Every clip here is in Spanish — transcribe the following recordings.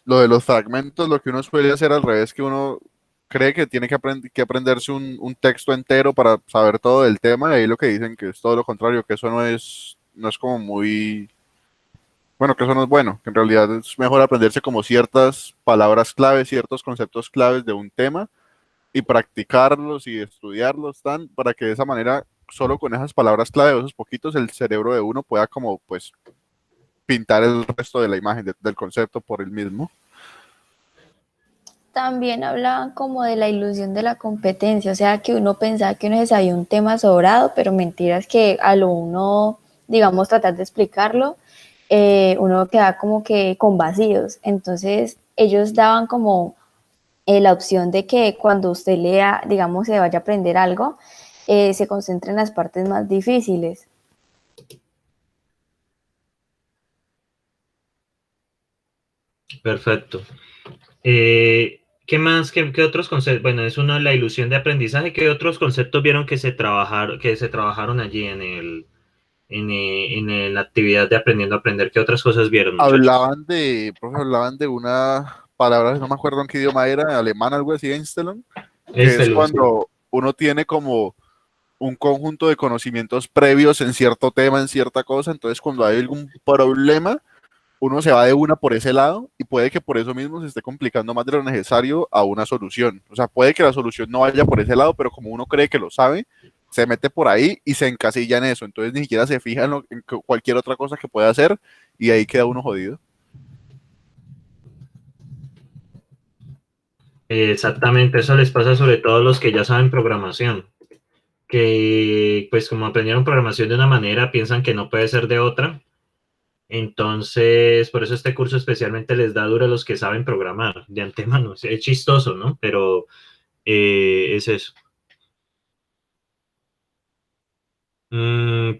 lo de los fragmentos, lo que uno suele hacer al revés, que uno cree que tiene que, que aprenderse un texto entero para saber todo del tema, y ahí lo que dicen que es todo lo contrario, que eso no es como muy, bueno, que eso no es bueno, que en realidad es mejor aprenderse como ciertas palabras claves, ciertos conceptos claves de un tema y practicarlos y estudiarlos tan para que de esa manera, solo con esas palabras clave o esos poquitos, el cerebro de uno pueda como pues pintar el resto de la imagen del concepto por el mismo. También hablaban como de la ilusión de la competencia, o sea, que uno pensaba que uno se sabía un tema sobrado, pero mentiras que a lo uno, digamos, tratar de explicarlo, uno queda como que con vacíos. Entonces, ellos daban como la opción de que cuando usted lea, digamos, se vaya a aprender algo, se concentre en las partes más difíciles. Perfecto. ¿Qué más? ¿Qué otros conceptos? Bueno, es uno la ilusión de aprendizaje. ¿Qué otros conceptos vieron que se trabajaron allí en la actividad de aprendiendo a aprender? ¿Qué otras cosas vieron, muchachos? Profe, hablaban de una palabra, no me acuerdo en qué idioma era, alemán, algo así, Einstellung, que Este es luz. cuando uno tiene como un conjunto de conocimientos previos en cierto tema, en cierta cosa, entonces cuando hay algún problema, uno se va de una por ese lado y puede que por eso mismo se esté complicando más de lo necesario a una solución. O sea, puede que la solución no vaya por ese lado, pero como uno cree que lo sabe, se mete por ahí y se encasilla en eso. Entonces ni siquiera se fija en cualquier otra cosa que pueda hacer y ahí queda uno jodido. Exactamente, eso les pasa sobre todo a los que ya saben programación, que pues como aprendieron programación de una manera, piensan que no puede ser de otra. Entonces, por eso este curso especialmente les da duro a los que saben programar de antemano. Es chistoso, ¿no? Pero es eso.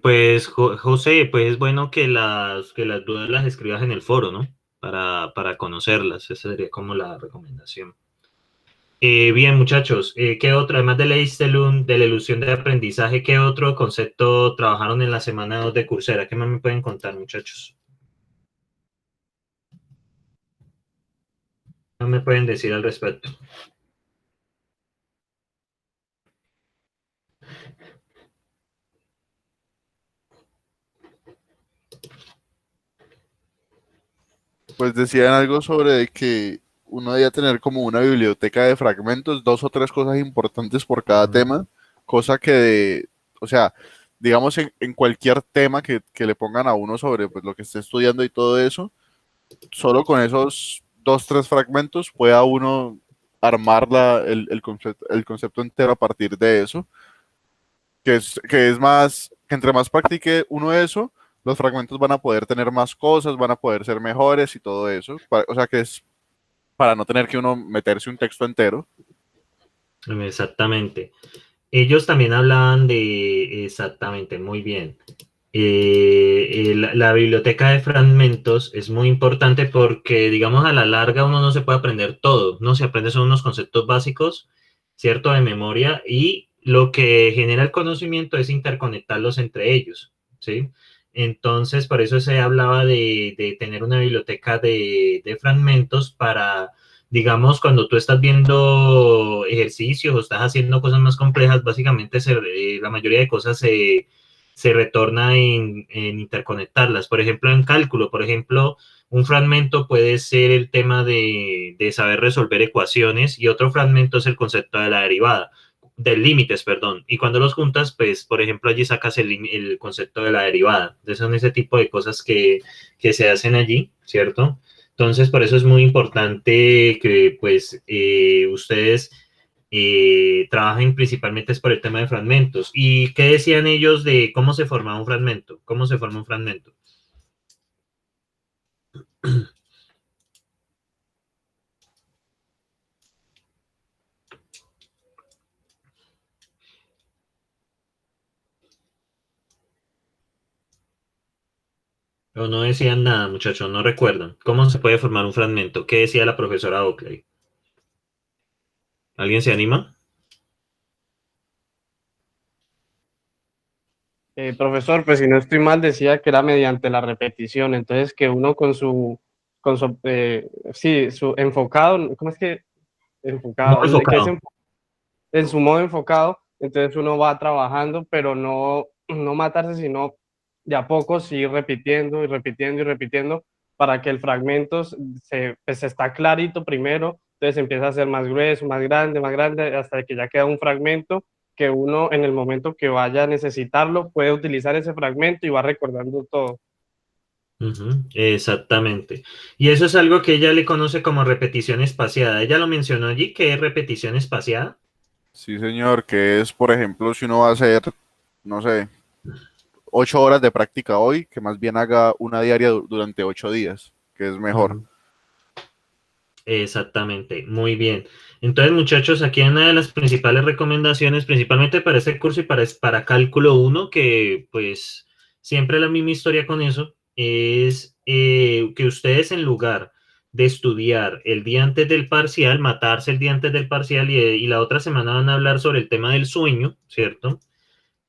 Pues José, pues es bueno que las dudas las escribas en el foro, ¿no? Para conocerlas. Esa sería como la recomendación. Bien, muchachos, ¿qué otro, además de de la ilusión de aprendizaje, qué otro concepto trabajaron en la semana 2 de Coursera? ¿Qué más me pueden contar, muchachos? ¿Qué me pueden decir al respecto? Pues decían algo sobre que uno debía tener como una biblioteca de fragmentos, dos o tres cosas importantes por cada Ujú. tema, cosa o sea, digamos en cualquier tema que le pongan a uno sobre pues, lo que esté estudiando y todo eso, solo con esos dos, tres fragmentos pueda uno armar el concepto entero a partir de eso, que es más, que entre más practique uno eso, los fragmentos van a poder tener más cosas, van a poder ser mejores y todo eso. O sea que es para no tener que uno meterse un texto entero. Exactamente. Ellos también hablaban de, exactamente, muy bien. La biblioteca de fragmentos es muy importante porque, digamos, a la larga uno no se puede aprender todo, ¿no? Se aprende son unos conceptos básicos, ¿cierto? De memoria y lo que genera el conocimiento es interconectarlos entre ellos, ¿sí? Entonces, por eso se hablaba de tener una biblioteca de fragmentos para, digamos, cuando tú estás viendo ejercicios o estás haciendo cosas más complejas, básicamente la mayoría de cosas se retorna en interconectarlas. Por ejemplo, en cálculo, por ejemplo, un fragmento puede ser el tema de saber resolver ecuaciones y otro fragmento es el concepto de la derivada, de límites, perdón. Y cuando los juntas, pues, por ejemplo, allí sacas el concepto de la derivada. Entonces, son ese tipo de cosas que se hacen allí, ¿cierto? Entonces, por eso es muy importante que, pues, ustedes trabajen principalmente es por el tema de fragmentos. ¿Y qué decían ellos de cómo se forma un fragmento? ¿Cómo se forma un fragmento? O no decían nada, muchachos, no recuerdan. ¿Cómo se puede formar un fragmento? ¿Qué decía la profesora Oakley? ¿Alguien se anima? Profesor, pues si no estoy mal, decía que era mediante la repetición, entonces que uno con su sí, su enfocado, ¿cómo es que? Muy Enfocado, que es enfocado. en su modo enfocado, entonces uno va trabajando, pero no matarse, sino de a poco seguir repitiendo y repitiendo y repitiendo para que el fragmento pues está clarito primero, entonces empieza a ser más grueso, más grande, hasta que ya queda un fragmento que uno en el momento que vaya a necesitarlo puede utilizar ese fragmento y va recordando todo. Ujú, exactamente. Y eso es algo que ella le conoce como repetición espaciada. Ella lo mencionó allí, que es repetición espaciada. Sí, señor, que es, por ejemplo, si uno va a hacer, no sé, 8 horas de práctica hoy, que más bien haga una diaria durante 8 días, que es mejor. Ujú, exactamente, muy bien. Entonces, muchachos, aquí una de las principales recomendaciones, principalmente para este curso y para cálculo uno, que pues siempre la misma historia con eso, es que ustedes en lugar de estudiar el día antes del parcial, matarse el día antes del parcial y la otra semana van a hablar sobre el tema del sueño, ¿cierto?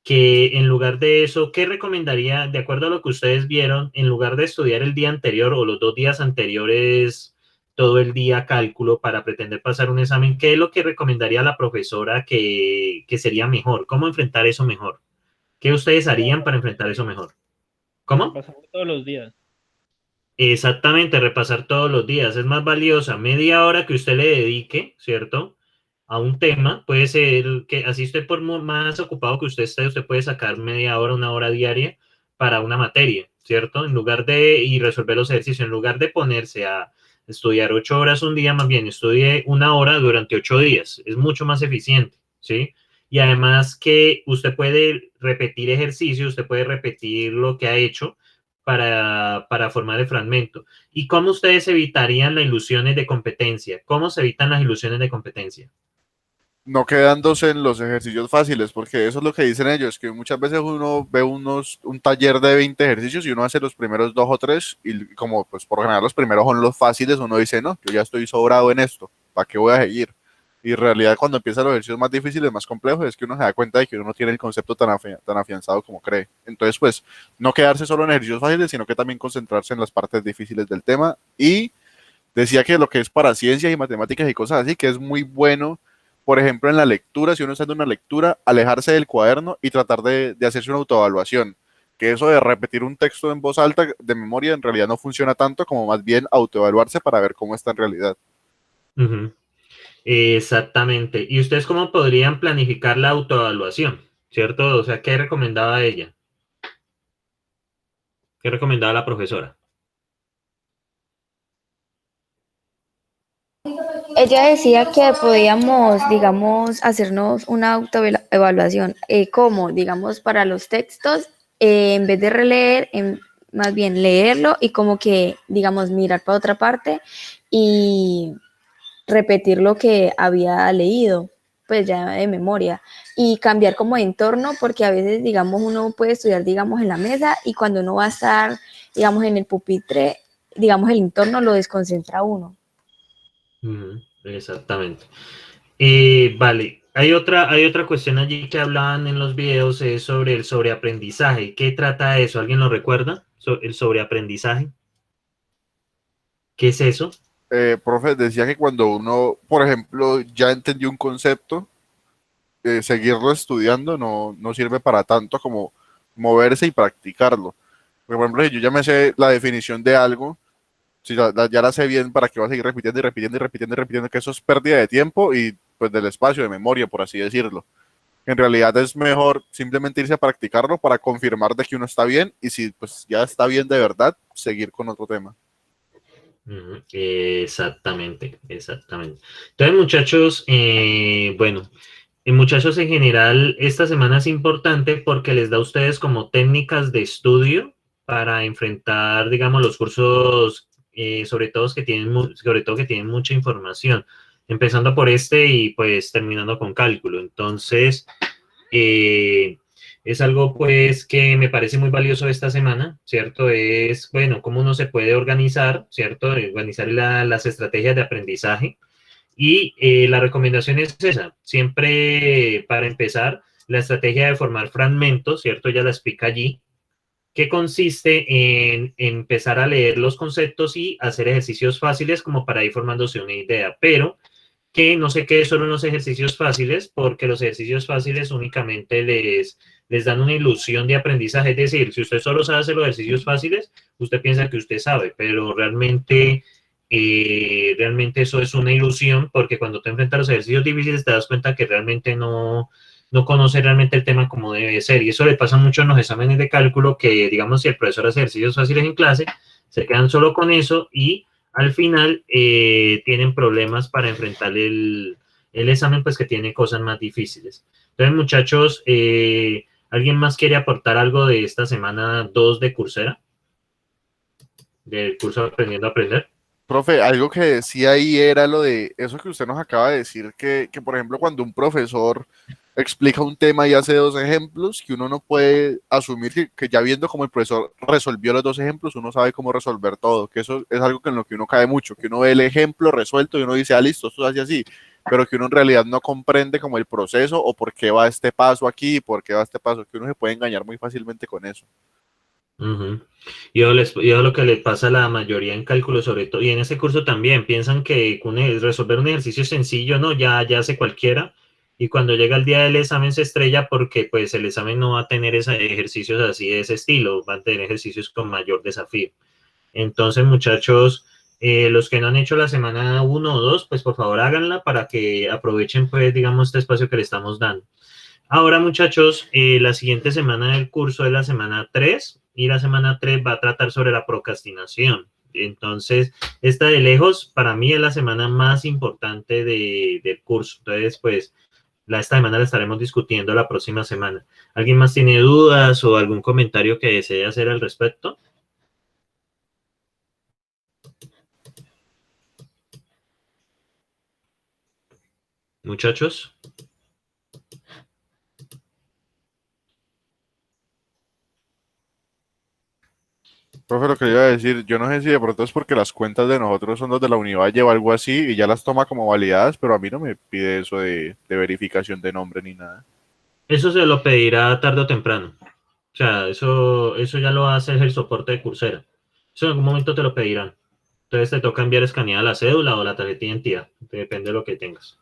Que en lugar de eso, ¿qué recomendaría, de acuerdo a lo que ustedes vieron, en lugar de estudiar el día anterior o los 2 días anteriores, todo el día cálculo para pretender pasar un examen, qué es lo que recomendaría la profesora que sería mejor? ¿Cómo enfrentar eso mejor? ¿Qué ustedes harían para enfrentar eso mejor? ¿Cómo? Repasar todos los días. Exactamente, repasar todos los días. Es más valiosa media hora que usted le dedique, ¿cierto? A un tema. Puede ser que así usted por más ocupado que usted esté, usted puede sacar media hora, una hora diaria para una materia, ¿cierto? En lugar de, y resolver los ejercicios, en lugar de ponerse a estudiar 8 horas un día, más bien estudie una hora durante 8 días. Es mucho más eficiente, ¿sí? Y además que usted puede repetir ejercicios, usted puede repetir lo que ha hecho para formar el fragmento. ¿Y cómo ustedes evitarían las ilusiones de competencia? ¿Cómo se evitan las ilusiones de competencia? No quedándose en los ejercicios fáciles, porque eso es lo que dicen ellos, que muchas veces uno ve un taller de 20 ejercicios y uno hace los primeros dos o tres y como pues por lo general los primeros son los fáciles, uno dice, no, yo ya estoy sobrado en esto, ¿para qué voy a seguir? Y en realidad cuando empiezan los ejercicios más difíciles, más complejos, es que uno se da cuenta de que uno no tiene el concepto tan afianzado como cree. Entonces pues no quedarse solo en ejercicios fáciles, sino que también concentrarse en las partes difíciles del tema. Y decía que lo que es para ciencias y matemáticas y cosas así, que es muy bueno, por ejemplo, en la lectura, si uno está haciendo una lectura, alejarse del cuaderno y tratar de hacerse una autoevaluación. Que eso de repetir un texto en voz alta de memoria en realidad no funciona tanto como más bien autoevaluarse para ver cómo está en realidad. Ujú. Exactamente. ¿Y ustedes cómo podrían planificar la autoevaluación? ¿Cierto? O sea, ¿qué recomendaba ella? ¿Qué recomendaba la profesora? Ella decía que podíamos, digamos, hacernos una autoevaluación. ¿Cómo? Digamos, para los textos, en vez de releer, más bien leerlo y como que, digamos, mirar para otra parte y repetir lo que había leído, pues ya de memoria, y cambiar como de entorno, porque a veces, digamos, uno puede estudiar, digamos, en la mesa y cuando uno va a estar, digamos, en el pupitre, digamos, el entorno lo desconcentra a uno. Ujú, exactamente. Vale, hay otra cuestión allí que hablaban en los videos, es sobre el sobreaprendizaje. ¿Qué trata eso? ¿Alguien lo recuerda? El sobreaprendizaje. ¿Qué es eso? Profe, decía que cuando uno, por ejemplo, ya entendió un concepto, seguirlo estudiando no sirve para tanto como moverse y practicarlo. Por ejemplo, si yo ya me sé la definición de algo, si ya la sé bien, ¿para qué va a seguir repitiendo y repitiendo y repitiendo y repitiendo? Que eso es pérdida de tiempo y pues del espacio, de memoria, por así decirlo. En realidad es mejor simplemente irse a practicarlo para confirmar de que uno está bien y si pues ya está bien de verdad, seguir con otro tema. Ujú, exactamente, exactamente. Entonces, muchachos, bueno, muchachos en general, esta semana es importante porque les da a ustedes como técnicas de estudio para enfrentar, digamos, los cursos, sobre todo que tienen, sobre todo que tienen mucha información, empezando por este y pues terminando con cálculo. Entonces, eh, es algo pues que me parece muy valioso esta semana, ¿cierto? Es, bueno, cómo uno se puede organizar, ¿cierto? Organizar las estrategias de aprendizaje. Y la recomendación es esa, siempre para empezar, la estrategia de formar fragmentos, ¿cierto? Ya la explica allí. que consiste en empezar a leer los conceptos y hacer ejercicios fáciles como para ir formándose una idea, pero que no se quede solo en los ejercicios fáciles, porque los ejercicios fáciles únicamente les dan una ilusión de aprendizaje. Es decir, si usted solo sabe hacer los ejercicios fáciles, usted piensa que usted sabe, pero realmente eso es una ilusión, porque cuando te enfrentas a los ejercicios difíciles te das cuenta que realmente no conoce realmente el tema como debe ser. Y eso le pasa mucho en los exámenes de cálculo, que digamos si el profesor hace ejercicios fáciles en clase, se quedan solo con eso y al final tienen problemas para enfrentar el examen, pues que tiene cosas más difíciles. Entonces, muchachos, ¿alguien más quiere aportar algo de esta semana 2 de Coursera? Del curso Aprendiendo a Aprender. Profe, algo que decía ahí era lo de eso que usted nos acaba de decir, que por ejemplo cuando un profesor explica un tema y hace dos ejemplos, que uno no puede asumir que ya viendo cómo el profesor resolvió los dos ejemplos, uno sabe cómo resolver todo, que eso es algo que en lo que uno cae mucho, que uno ve el ejemplo resuelto y uno dice, ah, listo, esto se hace así, pero que uno en realidad no comprende como el proceso o por qué va este paso aquí, por qué va este paso, que uno se puede engañar muy fácilmente con eso. Uh-huh. Yo lo que le pasa a la mayoría en cálculo, sobre todo, y en ese curso también, piensan que resolver un ejercicio sencillo, no, ya hace cualquiera, y cuando llega el día del examen se estrella porque pues el examen no va a tener ejercicios así de ese estilo, va a tener ejercicios con mayor desafío. Entonces, muchachos, los que no han hecho la semana 1 o 2, pues por favor háganla para que aprovechen, pues, digamos, este espacio que le estamos dando. Ahora, muchachos, la siguiente semana del curso es la semana 3 y la semana 3 va a tratar sobre la procrastinación. Entonces, esta de lejos para mí es la semana más importante del curso. Entonces, pues, esta semana la estaremos discutiendo la próxima semana. ¿Alguien más tiene dudas o algún comentario que desee hacer al respecto? Muchachos. Profe, lo que le iba a decir, yo no sé si de pronto es porque las cuentas de nosotros son los de la Univalle o algo así y ya las toma como validadas, pero a mí no me pide eso de verificación de nombre ni nada. Eso se lo pedirá tarde o temprano. O sea, eso ya lo hace el soporte de Coursera. Eso en algún momento te lo pedirán. Entonces te toca enviar escaneada la cédula o la tarjeta de identidad. Depende de lo que tengas.